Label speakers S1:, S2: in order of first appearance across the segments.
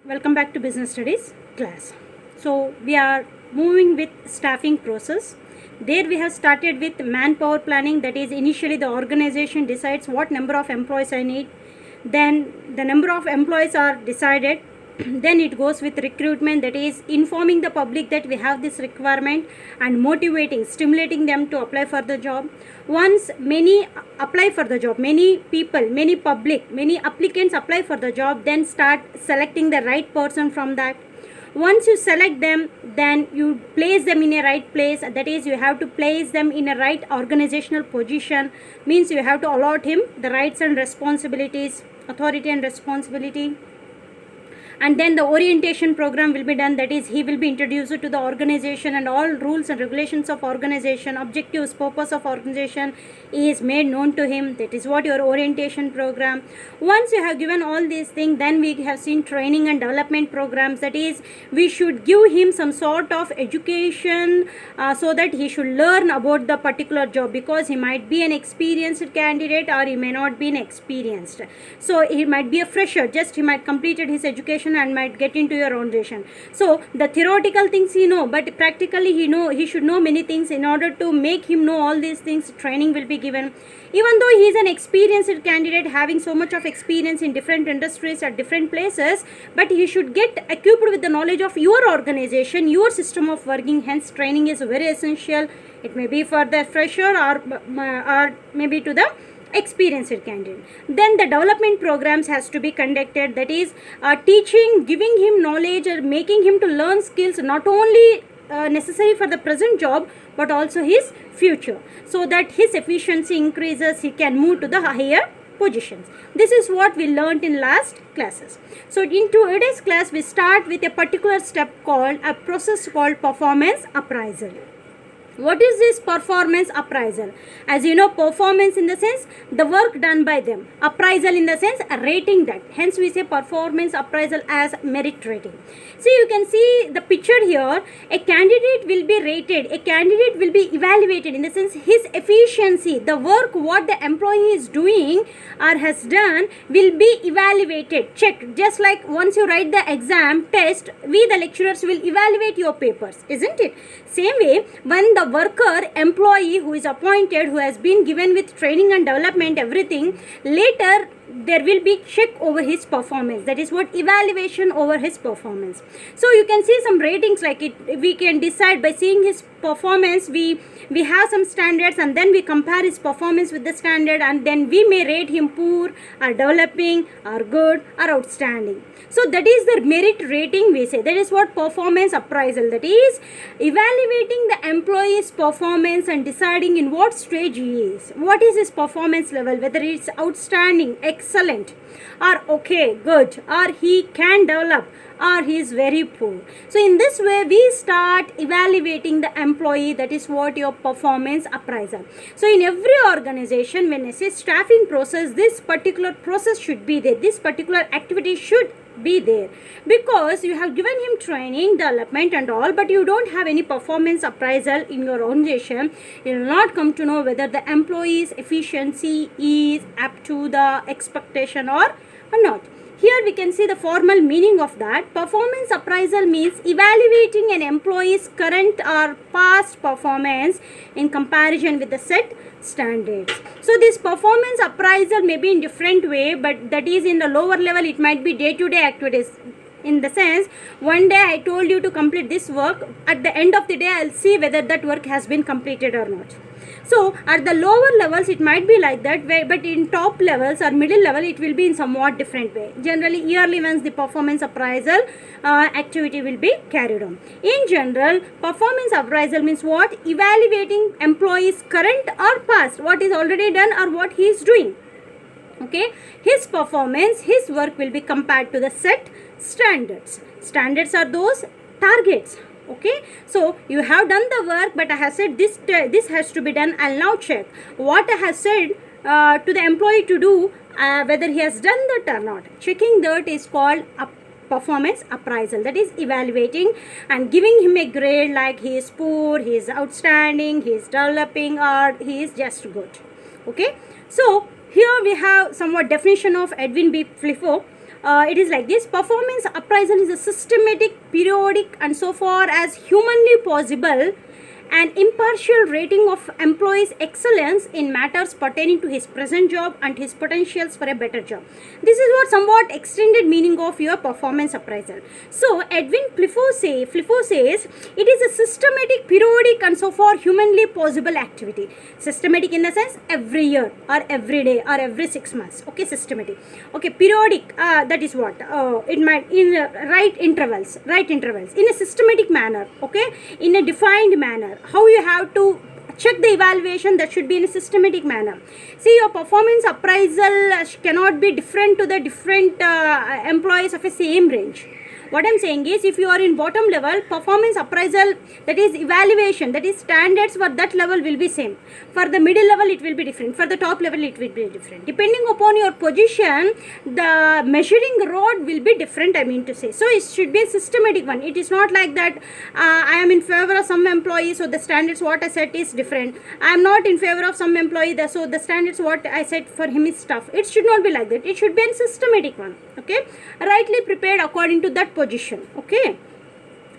S1: Welcome back to business studies class. So we are moving with staffing process. There we have started with manpower planning, that is initially the organization decides what number of employees I need, then the number of employees are decided. Then it goes with recruitment, that is informing the public that we have this requirement and motivating, stimulating them to apply for the job. Once many apply for the job, many people, many public, many applicants apply for the job, then start selecting the right person from that. Once you select them, then you place them in a right place, that is you have to place them in a right organizational position, means you have to allot him the rights and responsibilities, authority and responsibility. And then the orientation program will be done, that is he will be introduced to the organization and all rules and regulations of organization, objectives, purpose of organization is made known to him. That is what your orientation program. Once you have given all these things, then we have seen training and development programs, that is we should give him some sort of education so that he should learn about the particular job, because he might be an experienced candidate or he may not be an experienced, so he might be a fresher, just he might completed his education and might get into your organization. So the theoretical things he know, but practically he should know many things. In order to make him know all these things, training will be given. Even though he is an experienced candidate having so much of experience in different industries at different places, but he should get equipped with the knowledge of your organization, your system of working. Hence training is very essential. It may be for the fresher or maybe to the experienced candidate. Then the development programs has to be conducted, that is teaching, giving him knowledge or making him to learn skills not only necessary for the present job but also his future, so that his efficiency increases, he can move to the higher positions. This is what we learnt in last classes. So in today's class we start with a particular step called a process called performance appraisal. What is this performance appraisal? As you know, performance in the sense the work done by them, appraisal in the sense rating that. Hence we say performance appraisal as merit rating. See, you can see the picture here. A candidate will be rated, a candidate will be evaluated in the sense his efficiency, the work what the employee is doing or has done will be evaluated, checked. Just like once you write the exam test, we the lecturers will evaluate your papers, isn't it? Same way, when the worker, employee who is appointed, who has been given with training and development, everything, later there will be check over his performance. That is what evaluation over his performance. So you can see some ratings like it. We can decide by seeing his performance. We have some standards and then we compare his performance with the standard, and then we may rate him poor or developing or good or outstanding. So that is the merit rating we say. That is what performance appraisal. That is evaluating the employee's performance and deciding in what stage he is. What is his performance level, whether it's outstanding, excellent, or okay, good, or he can develop, or he is very poor. So in this way we start evaluating the employee. That is what your performance appraisal. So in every organization, when I say staffing process, this particular process should be there, this particular activity should be there, because you have given him training, development and all, but you don't have any performance appraisal in your organization. You will not come to know whether the employee's efficiency is up to the expectation or not. Here we can see the formal meaning of that. Performance appraisal means evaluating an employee's current or past performance in comparison with the set standards. So this performance appraisal may be in different way, but that is in the lower level. It might be day-to-day activities. In the sense, one day I told you to complete this work, at the end of the day I'll see whether that work has been completed or not. So at the lower levels it might be like that way, but in top levels or middle level it will be in somewhat different way. Generally yearly once the performance appraisal activity will be carried on. In general, performance appraisal means what? Evaluating employees current or past, what is already done or what he is doing. Okay, his performance, his work will be compared to the set standards. Standards are those targets. Okay, so you have done the work, but I have said this has to be done. I'll now check what I have said to the employee to do, whether he has done that or not. Checking that is called performance appraisal. That is evaluating and giving him a grade like he is poor, he is outstanding, he is developing, or he is just good. Okay, so here we have somewhat definition of Edwin B. Flifo. it is like this: performance appraisal is a systematic, periodic, and so far as humanly possible, an impartial rating of employee's excellence in matters pertaining to his present job and his potentials for a better job. This is what somewhat extended meaning of your performance appraisal. So Edwin Flifo says it is a systematic, periodic, and so far humanly possible activity. Systematic in the sense every year or every day or every 6 months. Okay, systematic. Okay, periodic, that is what it might in right intervals in a systematic manner. Okay, in a defined manner. How you have to check the evaluation, that should be in a systematic manner. See, your performance appraisal cannot be different to the different employees of a same range. What I'm saying is, if you are in bottom level, performance appraisal, that is evaluation, that is standards for that level will be same. For the middle level, it will be different. For the top level, it will be different. Depending upon your position, the measuring rod will be different, I mean to say. So it should be a systematic one. It is not like that I am in favor of some employee, so the standards what I set is different. I am not in favor of some employee, so the standards what I set for him is tough. It should not be like that. It should be a systematic one. Okay, rightly prepared according to that position. Okay,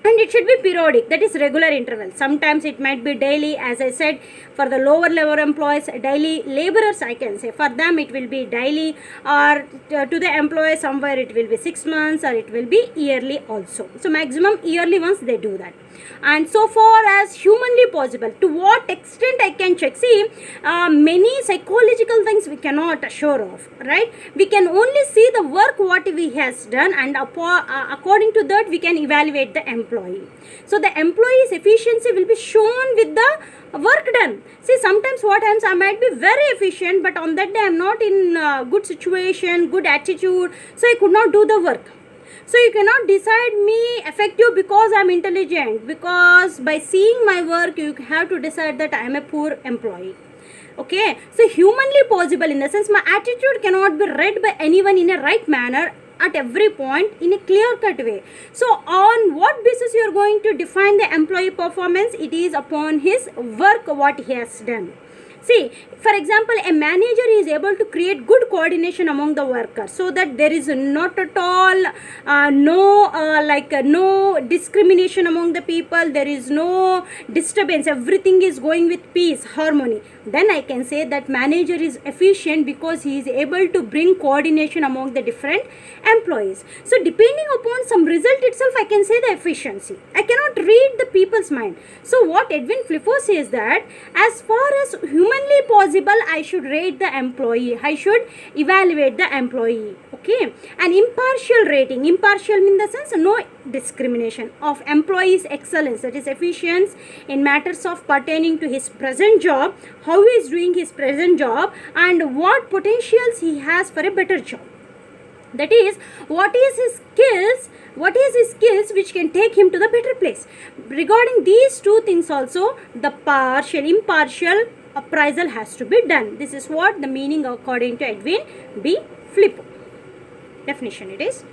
S1: and it should be periodic, that is regular interval. Sometimes it might be daily, as I said. For the lower level employees, daily. Laborers, I can say, for them it will be daily, or to the employee somewhere it will be 6 months, or it will be yearly also. So maximum yearly ones they do that. And so far as humanly possible, to what extent I can check. See, many psychological things we cannot assure of, right? We can only see the work what he has done, and according to that we can evaluate the employee. So the employee's efficiency will be shown with the work done. See, sometimes what happens, I might be very efficient, but on that day I am not in good situation, good attitude, so I could not do the work. So you cannot decide me effective because I am intelligent, because by seeing my work you have to decide that I am a poor employee. Okay, so humanly possible in the sense my attitude cannot be read by anyone in a right manner at every point in a clear cut way. So on what basis you are going to define the employee performance? It is upon his work what he has done. See, for example, a manager is able to create good coordination among the workers, so that there is not at all no discrimination among the people. There is no disturbance. Everything is going with peace, harmony. Then I can say that manager is efficient because he is able to bring coordination among the different employees. So depending upon some result itself, I can say the efficiency. I cannot read the people's mind. So what Edwin Flifo says that as far as humanly possible, I should rate the employee. I should evaluate the employee. Okay, an impartial rating. Impartial in the sense no discrimination of employee's excellence, that is efficiency in matters of pertaining to his present job, how he is doing his present job, and what potentials he has for a better job. That is, what is his skills which can take him to the better place. Regarding these two things also, the impartial appraisal has to be done. This is what the meaning according to Edwin B. Flifo. Definition it is.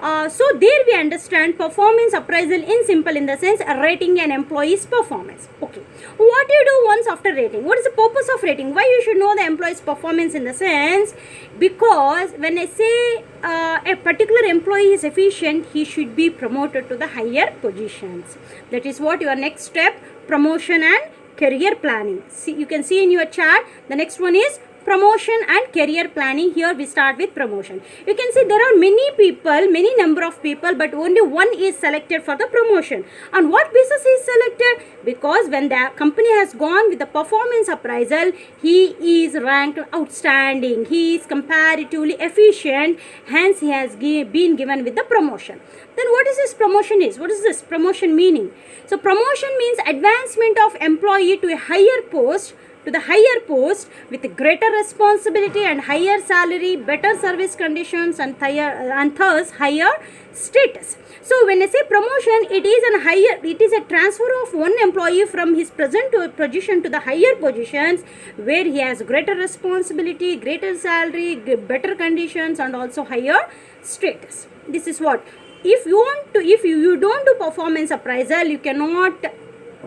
S1: So there we understand performance appraisal in simple in the sense rating an employee's performance. Okay, what you do once after rating? What is the purpose of rating? Why you should know the employee's performance in the sense? Because when I say a particular employee is efficient, he should be promoted to the higher positions. That is what your next step, promotion and career planning. See, you can see in your chart, the next one is promotion and career planning. Here we start with promotion. You can see there are many number of people, but only one is selected for the promotion. On what basis he is selected? Because when the company has gone with the performance appraisal, he is ranked outstanding, he is comparatively efficient, hence he has been given with the promotion. Then what is this promotion is? What is this promotion meaning? So promotion means advancement of employee to a higher post, with greater responsibility and higher salary, better service conditions, and thus higher status. So when I say promotion, it is a transfer of one employee from his present position to the higher positions, where he has greater responsibility, greater salary, better conditions, and also higher status. This is what. If you don't do performance appraisal, you cannot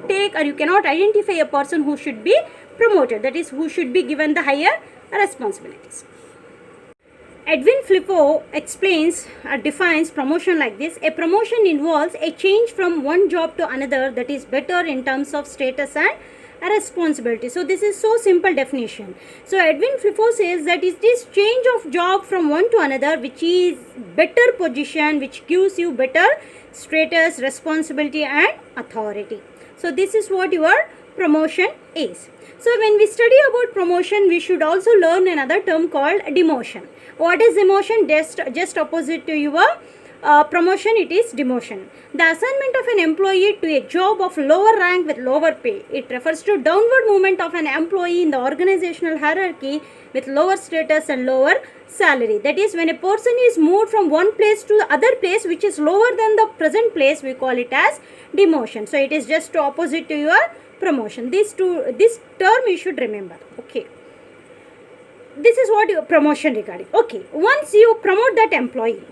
S1: take or you cannot identify a person who should be promoted, that is who should be given the higher responsibilities. Edwin Flippo explains defines promotion like this: a promotion involves a change from one job to another that is better in terms of status and a responsibility. So this is so simple definition. So Edwin Flippo says that is this change of job from one to another which is better position, which gives you better status, responsibility and authority. So this is what your promotion is. So when we study about promotion, we should also learn another term called demotion. What is demotion? Just opposite to your promotion, it is demotion. The assignment of an employee to a job of lower rank with lower pay. It refers to downward movement of an employee in the organizational hierarchy with lower status and lower salary. That is, when a person is moved from one place to the other place which is lower than the present place, we call it as demotion. So it is just opposite to your promotion. This term you should remember. Okay. This is what your promotion regarding. Okay. Once you promote that employee,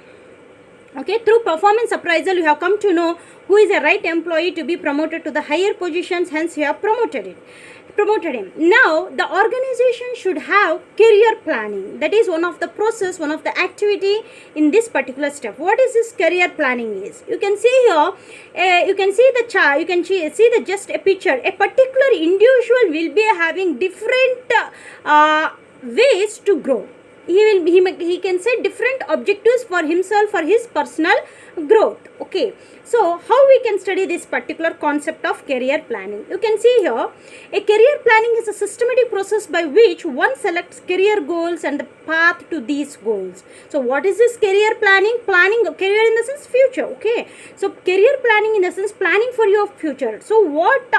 S1: okay, through performance appraisal, you have come to know who is a right employee to be promoted to the higher positions, hence you have promoted him. Now, the organization should have career planning. That is one of the process, one of the activity in this particular step. What is this career planning is? You can see here, you can see the chart, you can see the just a picture. A particular individual will be having different ways to grow. He can set different objectives for himself, for his personal growth. Okay, so how we can study this particular concept of career planning? You can see here, a career planning is a systematic process by which one selects career goals and the path to these goals. So what is this career planning? Planning career in the sense future. Okay, so career planning in the sense planning for your future. So what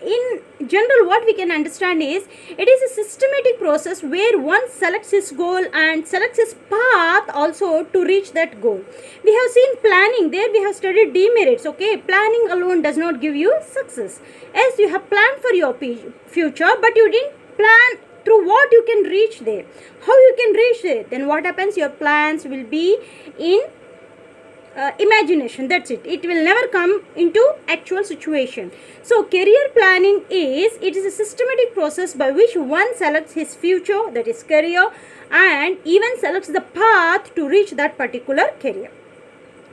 S1: in general what we can understand is, it is a systematic process where one selects his goal and selects his path also to reach that goal. We have seen planning, there we have studied demerits. Okay, planning alone does not give you success. As you have planned for your future, but you didn't plan through what you can reach there, how you can reach there. Then what happens? Your plans will be in imagination. That's it. It will never come into actual situation. So career planning is, it is a systematic process by which one selects his future, that is career, and even selects the path to reach that particular career.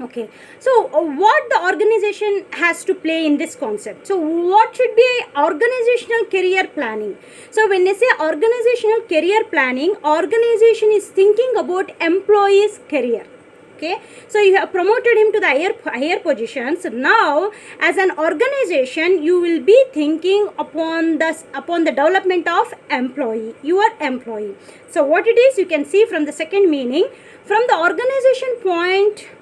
S1: Okay, so what the organization has to play in this concept? So what should be organizational career planning? So when I say organizational career planning, organization is thinking about employees' career. Okay, so you have promoted him to the higher positions. Now, as an organization, you will be thinking upon the development of your employee. So what it is, you can see from the second meaning. From the organization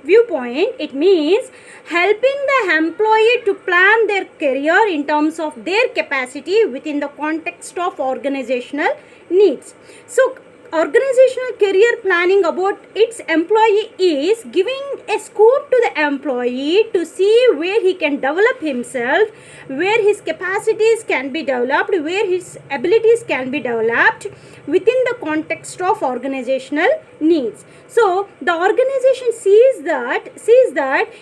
S1: viewpoint, it means helping the employee to plan their career in terms of their capacity within the context of organizational needs. So organizational career planning about its employee is giving a scope to the employee to see where he can develop himself, where his capacities can be developed, where his abilities can be developed within the context of organizational needs. So the organization sees that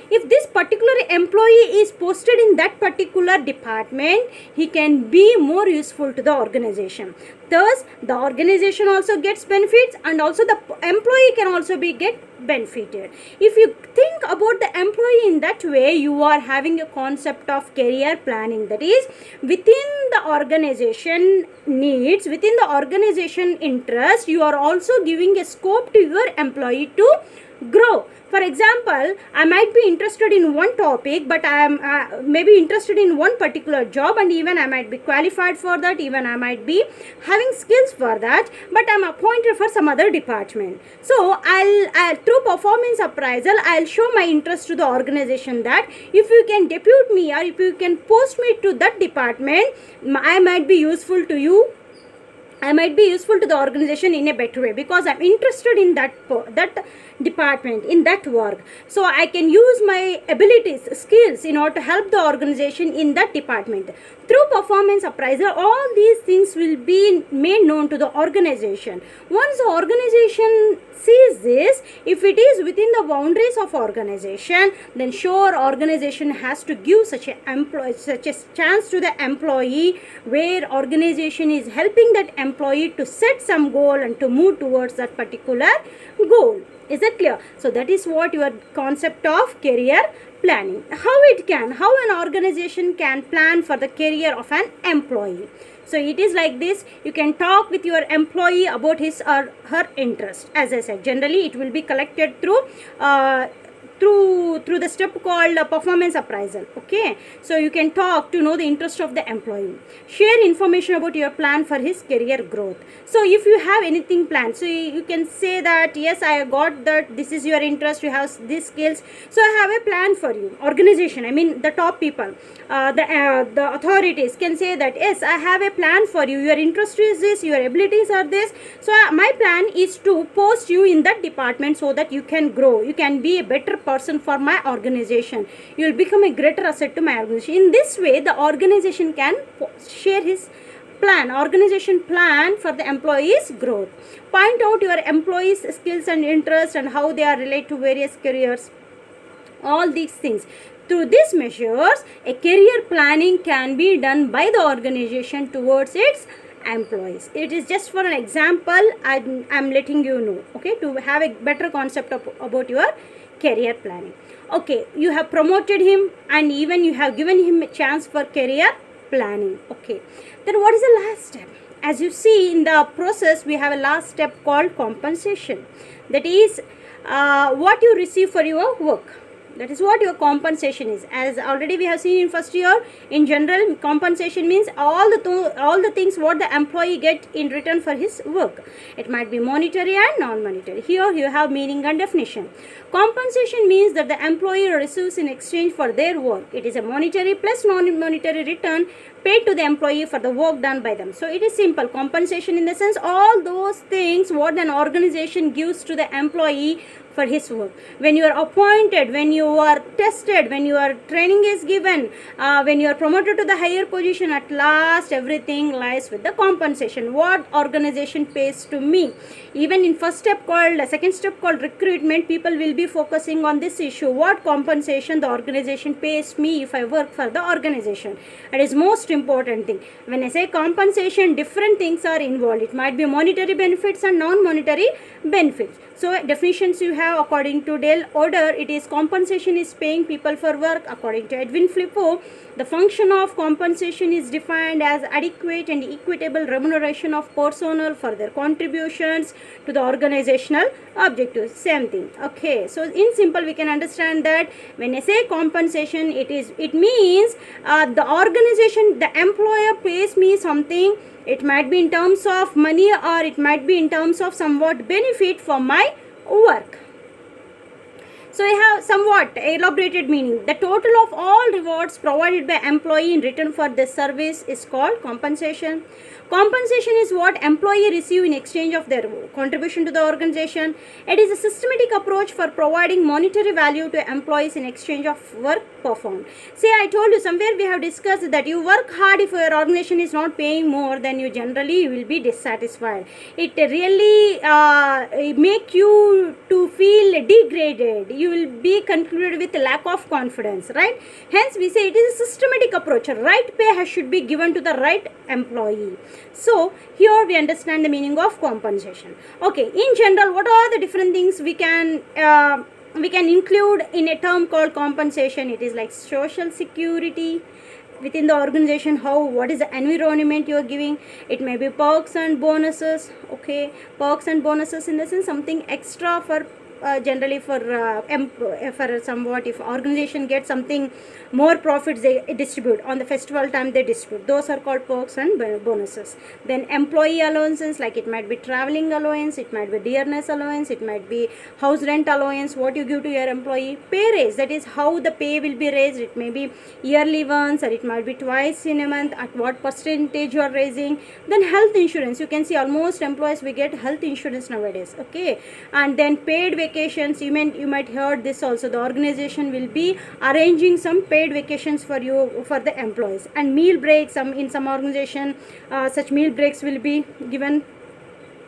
S1: if this particular employee is posted in that particular department, he can be more useful to the organization. Thus, the organization also gets benefits, and also the employee can also get benefited. If you think about the employee in that way, you are having a concept of career planning. That is, within the organization needs, within the organization interest, you are also giving a scope to your employee to grow. For example, I might be interested in one topic, but I am maybe interested in one particular job, and even I might be qualified for that, even I might be having skills for that, but I am appointed for some other department. So I'll through performance appraisal, I'll show my interest to the organization that if you can depute me or if you can post me to that department, I might be useful to you. I might be useful to the organization in a better way because I'm interested in that department, in that work. So I can use my abilities, skills in order to help the organization in that department. Through performance appraisal, all these things will be made known to the organization. Once the organization sees this, if it is within the boundaries of organization, then sure organization has to give such a chance to the employee, where organization is helping that employee to set some goal and to move towards that particular goal. Is that clear? So that is what your concept of career planning. How an organization can plan for the career of an employee. So it is like this. You can talk with your employee about his or her interest. As I said, generally it will be collected through the step called performance appraisal. Okay, so you can talk to know the interest of the employee. Share information about your plan for his career growth. So if you have anything planned, so you can say that yes, I got that, this is your interest, you have these skills, so I have a plan for you. Organization, I mean the top people, the authorities can say that yes, I have a plan for you, your interest is this, your abilities are this, so my plan is to post you in that department so that you can grow, you can be a better person for my organization, you will become a greater asset to my organization. In this way the organization can share his organization plan for the employees growth. Point out your employees skills and interests and how they are related to various careers, all these things. Through these measures, a career planning can be done by the organization towards its employees. It is just for an example, I'm letting you know, okay, to have a better concept about your career planning. Okay, you have promoted him and even you have given him a chance for career planning. Okay, then what is the last step? As you see in the process, we have a last step called compensation. That is what you receive for your work. That is what your compensation is. As already we have seen in first year, in general, compensation means all the things what the employee get in return for his work. It might be monetary and non-monetary. Here you have meaning and definition. Compensation means that the employee receives in exchange for their work. It is a monetary plus non-monetary return paid to the employee for the work done by them. So it is simple. Compensation in the sense all those things what an organization gives to the employee for his work. When you are appointed, when you are tested, when your training is given, when you are promoted to the higher position, at last everything lies with the compensation. What organization pays to me? Even in second step called recruitment, people will be focusing on this issue. What compensation the organization pays me if I work for the organization? It is most important thing. When I say compensation, different things are involved. It might be monetary benefits and non-monetary benefits. So definitions you have according to Dale order, it is compensation is paying people for work. According to Edwin Flippo, the function of compensation is defined as adequate and equitable remuneration of personnel for their contributions to the organizational objectives. Same thing. Okay, so in simple we can understand that when I say compensation, it means the organization, the employer pays me something. It might be in terms of money or it might be in terms of somewhat benefit for my work. So I have somewhat elaborated meaning. The total of all rewards provided by employee in return for this service is called compensation. Compensation is what employee receive in exchange of their contribution to the organization. It is a systematic approach for providing monetary value to employees in exchange of work performed. See, I told you somewhere we have discussed that you work hard, if your organization is not paying more, then you generally will be dissatisfied. It really make you to feel degraded. You will be concluded with lack of confidence, right? Hence we say it is a systematic approach. Right pay should be given to the right employee. So here we understand the meaning of compensation. Okay, in general, what are the different things we can include in a term called compensation? It is like social security within the organization. What is the environment you are giving? It may be perks and bonuses. Okay, perks and bonuses in the sense something extra for generally for somewhat, if organization gets something more profits, they distribute on the festival time, they distribute. Those are called perks and bonuses. Then employee allowances, like it might be traveling allowance, it might be dearness allowance, it might be house rent allowance, what you give to your employee. Pay raise, that is how the pay will be raised. It may be yearly once or it might be twice in a month, at what percentage you are raising. Then health insurance, you can see almost employees we get health insurance nowadays. Okay, and then paid vacations, you might heard this also. The organization will be arranging some paid vacations for you, for the employees. And meal breaks, in some organization such meal breaks will be given.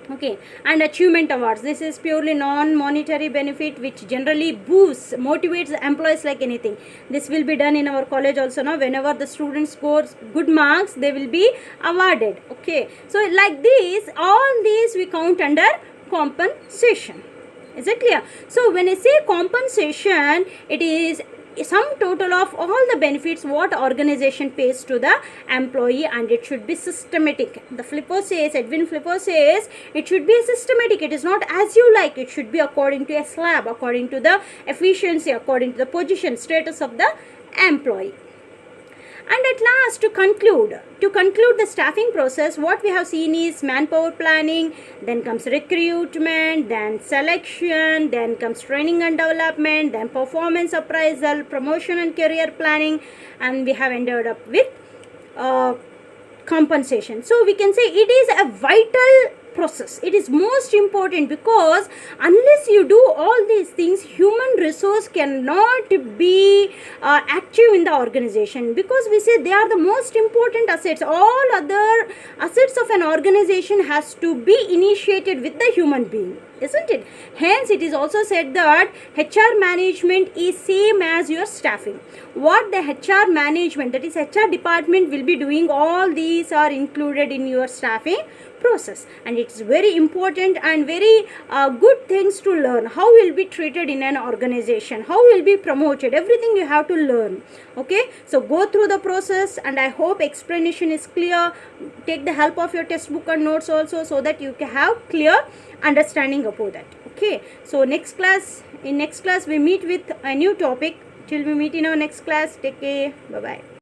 S1: Okay, and achievement awards, this is purely non-monetary benefit which generally boosts, motivates the employees like anything. This will be done in our college also now. Whenever the student scores good marks, they will be awarded. Okay, so like this, all these we count under compensation. Is it clear? So when I say compensation, it is sum total of all the benefits what organization pays to the employee, and it should be systematic. The Flippo says, Edwin Flippo says, it should be systematic. It is not as you like. It should be according to a slab, according to the efficiency, according to the position, status of the employee. And at last, to conclude the staffing process, what we have seen is manpower planning, then comes recruitment, then selection, then comes training and development, then performance appraisal, promotion and career planning, and we have ended up with compensation. So we can say it is a vital process. It is most important, because unless you do all these things, human resource cannot be active in the organization, because we say they are the most important assets. All other assets of an organization has to be initiated with the human being, isn't it? Hence it is also said that HR management is same as your staffing. What the HR management, that is HR department, will be doing, all these are included in your staffing process, and it's very important and very good things to learn. How will be treated in an organization, how will be promoted, everything you have to learn. Okay, so go through the process, and I hope explanation is clear. Take the help of your textbook and notes also, so that you can have clear understanding about that. Okay, so in next class we meet with a new topic. Till we meet in our next class, take care, bye bye.